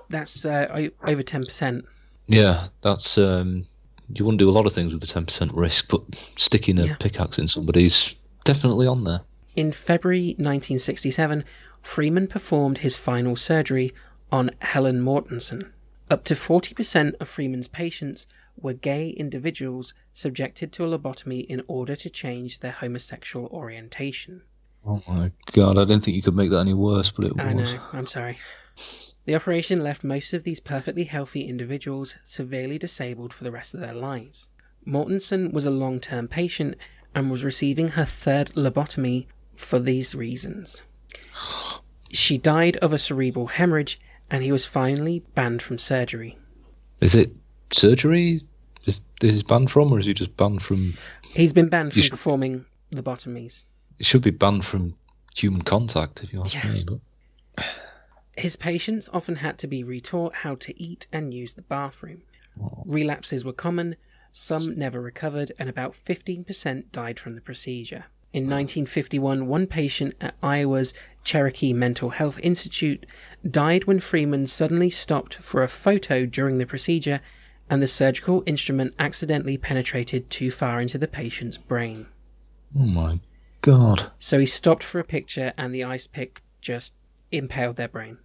E: That's over 10%.
F: Yeah, that's... you wouldn't do a lot of things with the 10% risk, but sticking a pickaxe in somebody's definitely on there.
E: In February 1967, Freeman performed his final surgery on Helen Mortensen. Up to 40% of Freeman's patients were gay individuals subjected to a lobotomy in order to change their homosexual orientation.
F: Oh my god, I didn't think you could make that any worse, but it was.
E: I know, I'm sorry. The operation left most of these perfectly healthy individuals severely disabled for the rest of their lives. Mortensen was a long-term patient and was receiving her 3rd lobotomy for these reasons. She died of a cerebral hemorrhage, and he was finally banned from surgery.
F: Is it surgery Is he banned from, or is he just banned from...
E: He's been banned from performing lobotomies.
F: He should be banned from human contact, if you ask me. But
E: his patients often had to be retaught how to eat and use the bathroom. Relapses were common, some never recovered, and about 15% died from the procedure. In 1951, one patient at Iowa's Cherokee Mental Health Institute died when Freeman suddenly stopped for a photo during the procedure, and the surgical instrument accidentally penetrated too far into the patient's brain.
F: Oh my God.
E: So he stopped for a picture, and the ice pick just impaled their brain.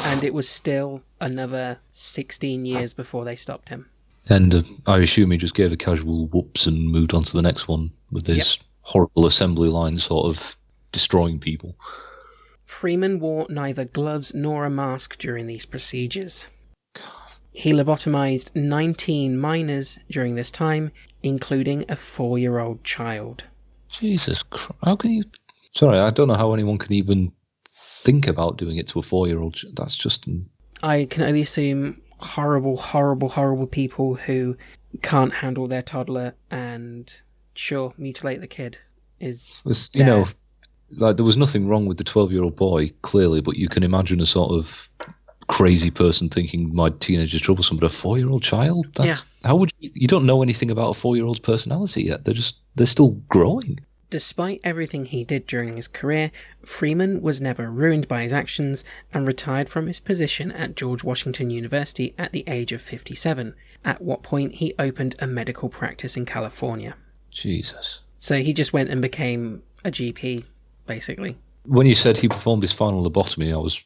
E: And it was still another 16 years before they stopped him.
F: And I assume he just gave a casual whoops and moved on to the next one with this horrible assembly line sort of destroying people.
E: Freeman wore neither gloves nor a mask during these procedures. He lobotomized 19 minors during this time, including a 4-year-old child.
F: Jesus Christ. How can you... Sorry, I don't know how anyone can even think about doing it to a 4-year-old. That's just...
E: I can only assume horrible, horrible, horrible people who can't handle their toddler and, sure, mutilate the kid is...
F: You know, like, there was nothing wrong with the 12-year-old boy, clearly, but you can imagine a sort of crazy person thinking my teenager is troublesome, but a 4-year-old child? How would you don't know anything about a 4-year-old's personality yet. They're still growing.
E: Despite everything he did during his career, Freeman was never ruined by his actions and retired from his position at George Washington University at the age of 57, at what point he opened a medical practice in California.
F: Jesus.
E: So he just went and became a GP, basically.
F: When you said he performed his final lobotomy, I was,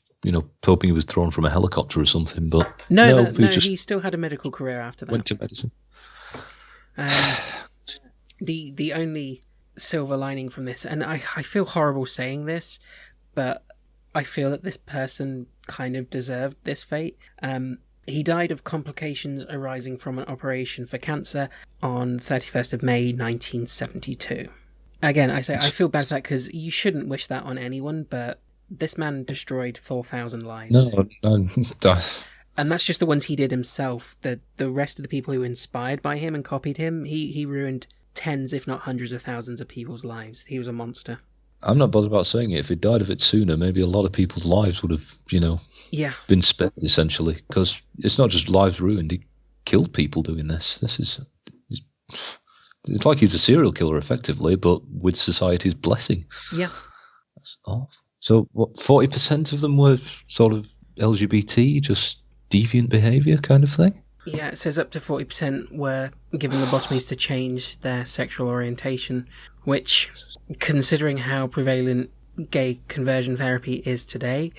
F: hoping he was thrown from a helicopter or something, but...
E: No, he still had a medical career after that.
F: Went to medicine.
E: The only silver lining from this, and I feel horrible saying this, but I feel that this person kind of deserved this fate. He died of complications arising from an operation for cancer on 31st of May 1972. Again, I feel bad for that because you shouldn't wish that on anyone, but this man destroyed 4,000 lives.
F: No.
E: And that's just the ones he did himself. The rest of the people who were inspired by him and copied him, he ruined tens, if not hundreds of thousands of people's lives. He was a monster.
F: I'm not bothered about saying it. If he'd died of it sooner, maybe a lot of people's lives would have, been spared, essentially. Because it's not just lives ruined. He killed people doing this. It's like he's a serial killer, effectively, but with society's blessing.
E: Yeah.
F: That's awful. So, what, 40% of them were sort of LGBT, just deviant behaviour kind of thing?
E: Yeah, it says up to 40% were given lobotomies to change their sexual orientation, which, considering how prevalent gay conversion therapy is today,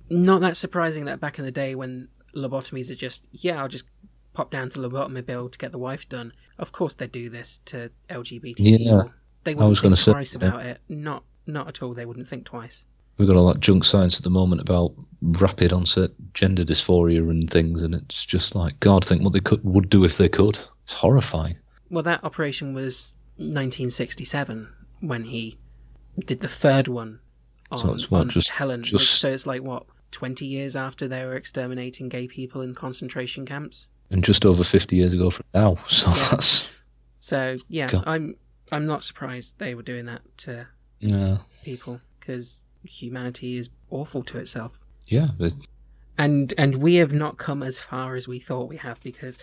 E: not that surprising that back in the day when lobotomies are just, I'll just pop down to lobotomy bill to get the wife done. Of course they do this to LGBT people. They wouldn't think twice about it. Not at all. They wouldn't think twice.
F: We've got a lot of junk science at the moment about rapid onset gender dysphoria and things, and it's just like, God, think what they would do if they could. It's horrifying.
E: Well, that operation was 1967 when he did the third one on Helen. So it's like, 20 years after they were exterminating gay people in concentration camps?
F: And just over 50 years ago from now. So that's...
E: So, God. I'm not surprised they were doing that to people, because humanity is awful to itself.
F: Yeah.
E: And we have not come as far as we thought we have, because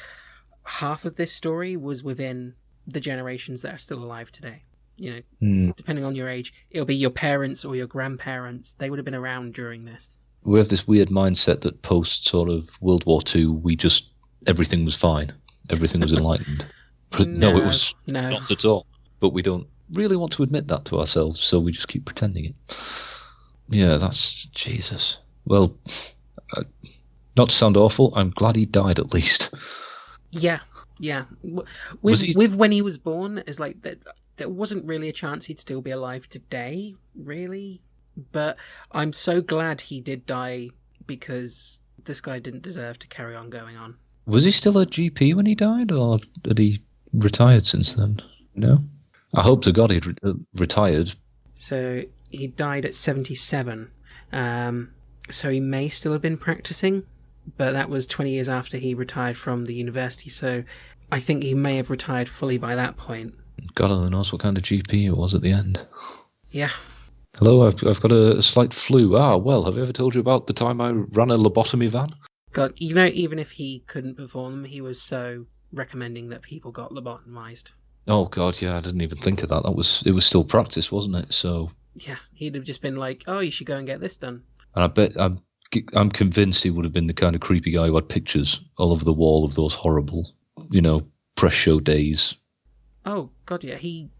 E: half of this story was within the generations that are still alive today. Depending on your age, it'll be your parents or your grandparents. They would have been around during this.
F: We have this weird mindset that post sort of World War II, everything was fine. Everything was enlightened. No, it was not at all. But we don't really want to admit that to ourselves, so we just keep pretending it. Yeah, that's... Jesus. Well, not to sound awful, I'm glad he died at least.
E: Yeah. With when he was born, it's like there wasn't really a chance he'd still be alive today, really. But I'm so glad he did die, because this guy didn't deserve to carry on going on.
F: Was he still a GP when he died, or had he retired since then? No? I hope to God he'd retired. So
E: he died at 77. So he may still have been practicing, but that was 20 years after he retired from the university. So I think he may have retired fully by that point.
F: God only knows what kind of GP it was at the end.
E: Yeah.
F: Hello, I've got a slight flu. Ah, well, have I ever told you about the time I ran a lobotomy van?
E: God, you know, even if he couldn't perform them, he was so recommending that people got lobotomized.
F: Oh God, yeah, I didn't even think of that. It was still practice, wasn't it? So
E: yeah, he'd have just been like, "Oh, you should go and get this done."
F: And I bet I'm convinced he would have been the kind of creepy guy who had pictures all over the wall of those horrible, press show days.
E: Oh God, yeah, he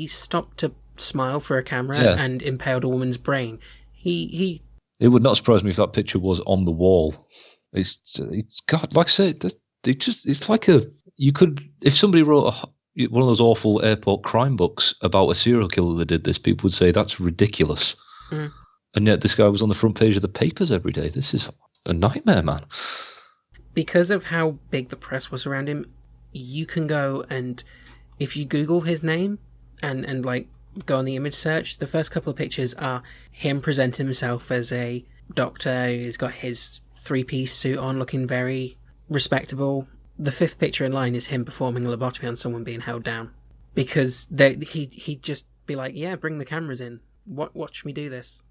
E: stopped to smile for a camera and impaled a woman's brain. He.
F: It would not surprise me if that picture was on the wall. It's God, like I said, it's like if somebody wrote one of those awful airport crime books about a serial killer that did this, people would say that's ridiculous. Mm. And yet this guy was on the front page of the papers every day. This is a nightmare, man.
E: Because of how big the press was around him, you can go and if you Google his name and like go on the image search, the first couple of pictures are him presenting himself as a doctor. He's got his 3-piece suit on, looking very respectable. The 5th picture in line is him performing a lobotomy on someone being held down. Because he'd just be like, yeah, bring the cameras in. Watch me do this.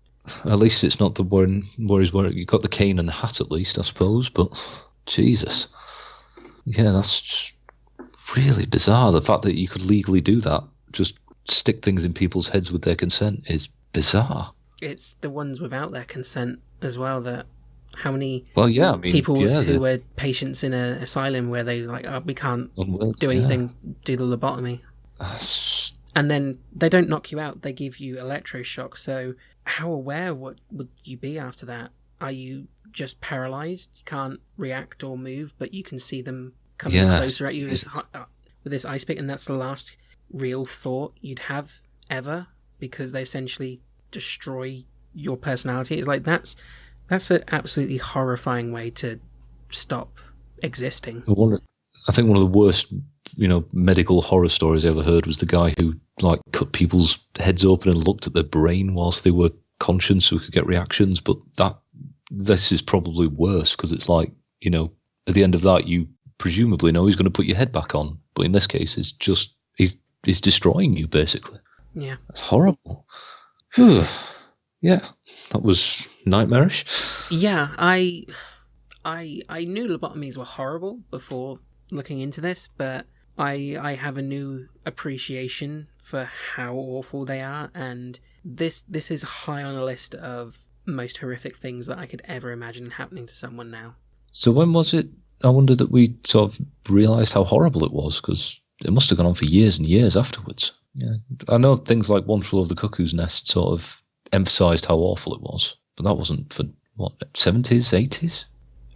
F: At least it's not the one where he's wearing... You got the cane and the hat at least, I suppose, but... Jesus. Yeah, that's just really bizarre. The fact that you could legally do that, just stick things in people's heads with their consent, is bizarre. It's
E: the ones without their consent as well that... How many
F: people
E: who were patients in an asylum where they like, we can't do anything, do the lobotomy. And then they don't knock you out, they give you electroshock. So how aware would you be after that? Are you just paralysed? You can't react or move, but you can see them coming closer at you with this ice pick, and that's the last real thought you'd have ever, because they essentially destroy your personality. It's like that's an absolutely horrifying way to stop existing.
F: I think one of the worst, medical horror stories I ever heard was the guy who cut people's heads open and looked at their brain whilst they were conscious so we could get reactions. But this is probably worse because it's like, at the end of that, you presumably know he's going to put your head back on. But in this case, it's just, he's destroying you, basically.
E: Yeah.
F: That's horrible. Yeah, that was nightmarish.
E: Yeah, I knew lobotomies were horrible before looking into this, but I have a new appreciation for how awful they are, and this is high on a list of most horrific things that I could ever imagine happening to someone now.
F: So when was it, I wonder, that we sort of realised how horrible it was, because it must have gone on for years and years afterwards. Yeah, I know things like One Flew Over the Cuckoo's Nest sort of emphasised how awful it was, but that wasn't for, 70s, 80s?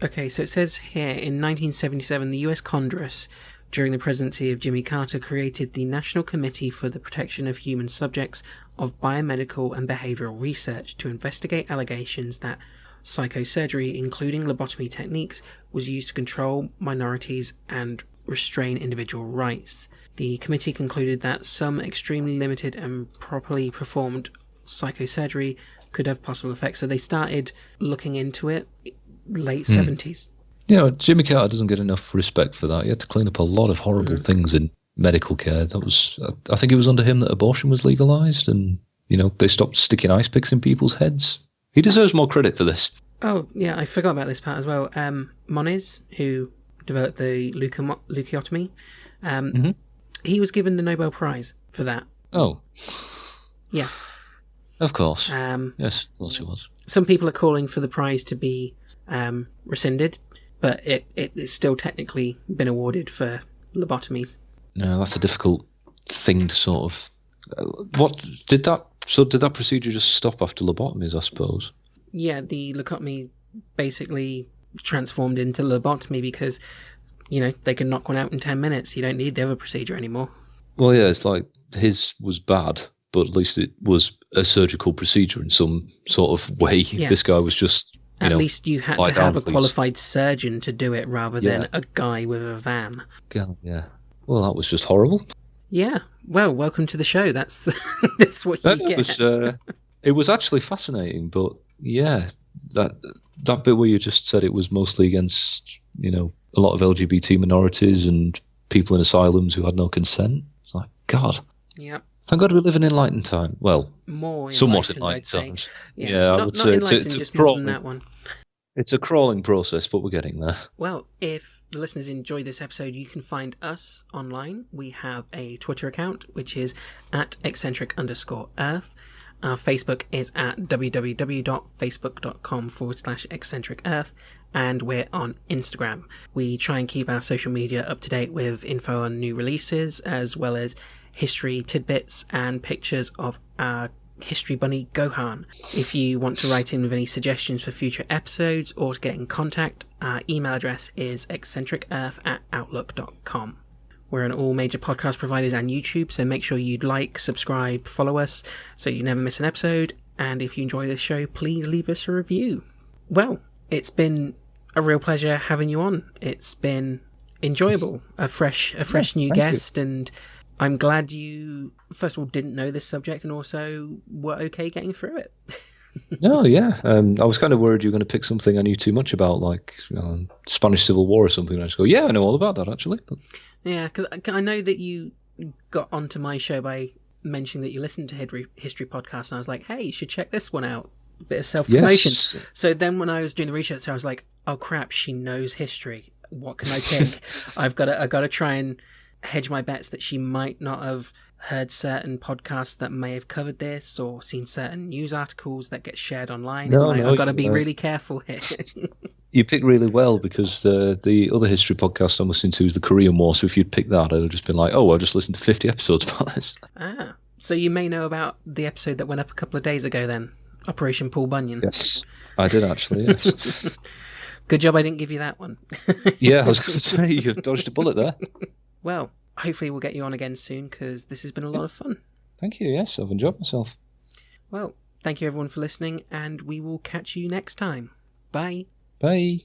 E: Okay, so it says here, in 1977, the US Congress, during the presidency of Jimmy Carter, created the National Committee for the Protection of Human Subjects of Biomedical and Behavioral Research to investigate allegations that psychosurgery, including lobotomy techniques, was used to control minorities and restrain individual rights. The committee concluded that some extremely limited and properly performed psychosurgery could have possible effects, so they started looking into it late 70s.
F: Jimmy Carter doesn't get enough respect for that. He had to clean up a lot of horrible things in medical care. I think it was under him that abortion was legalised, and they stopped sticking ice picks in people's heads. He deserves more credit for this.
E: Oh yeah, I forgot about this part as well. Moniz, who developed the leukotomy, he was given the Nobel Prize for that.
F: Oh
E: yeah.
F: Of course. Yes, of course it was.
E: Some people are calling for the prize to be rescinded, but it's still technically been awarded for lobotomies.
F: No, that's a difficult thing to sort of... Did that procedure just stop after lobotomies, I suppose?
E: Yeah, the leukotomy basically transformed into lobotomy because, they can knock one out in 10 minutes. You don't need the other procedure anymore.
F: Well, yeah, it's like his was bad, but at least it was a surgical procedure in some sort of way. Yeah. This guy was just,
E: At least you had to have a qualified surgeon to do it rather than a guy with a van.
F: Yeah. Well, that was just horrible.
E: Yeah. Well, welcome to the show. That's what you get.
F: It was actually fascinating, but yeah, that bit where you just said it was mostly against, a lot of LGBT minorities and people in asylums who had no consent. It's like, God.
E: Yeah.
F: Thank God we live in enlightened time. Well,
E: more
F: somewhat
E: enlightened
F: times.
E: Yeah,
F: I would
E: not
F: say
E: enlightened,
F: it's
E: just more than that one.
F: It's a crawling process, but we're getting there.
E: Well, if the listeners enjoyed this episode, you can find us online. We have a Twitter account, which is at eccentric_earth. Our Facebook is at www.facebook.com/eccentricearth. And we're on Instagram. We try and keep our social media up to date with info on new releases, as well as history tidbits and pictures of our history bunny Gohan. If you want to write in with any suggestions for future episodes or to get in contact, our email address is eccentricearth@outlook.com. We're on all major podcast providers and YouTube, so make sure you like, subscribe, follow us so you never miss an episode. And if you enjoy this show, please leave us a review. Well, it's been a real pleasure having you on. It's been enjoyable, a fresh new guest, and I'm glad you, first of all, didn't know this subject and also were okay getting through it.
F: No, yeah. I was kind of worried you were going to pick something I knew too much about, like Spanish Civil War or something. And I just go, yeah, I know all about that, actually. But... Yeah,
E: because I know that you got onto my show by mentioning that you listened to history podcasts, and I was like, hey, you should check this one out. A bit of self-promotion. Yes. So then when I was doing the research, I was like, oh, crap, she knows history. What can I pick? I've got to try and hedge my bets that she might not have heard certain podcasts that may have covered this or seen certain news articles that get shared online. I've got to be really careful here.
F: You picked really well, because the other history podcast I'm listening to is the Korean War, so if you'd picked that, I'd have just been like, oh, I've just listened to 50 episodes about this.
E: Ah, so you may know about the episode that went up a couple of days ago then, Operation Paul Bunyan.
F: Yes, I did actually, yes.
E: Good job I didn't give you that one.
F: Yeah, I was going to say, you've dodged a bullet there.
E: Well, hopefully we'll get you on again soon, because this has been a lot of fun.
F: Thank you, yes, I've enjoyed myself.
E: Well, thank you everyone for listening, and we will catch you next time. Bye.
F: Bye.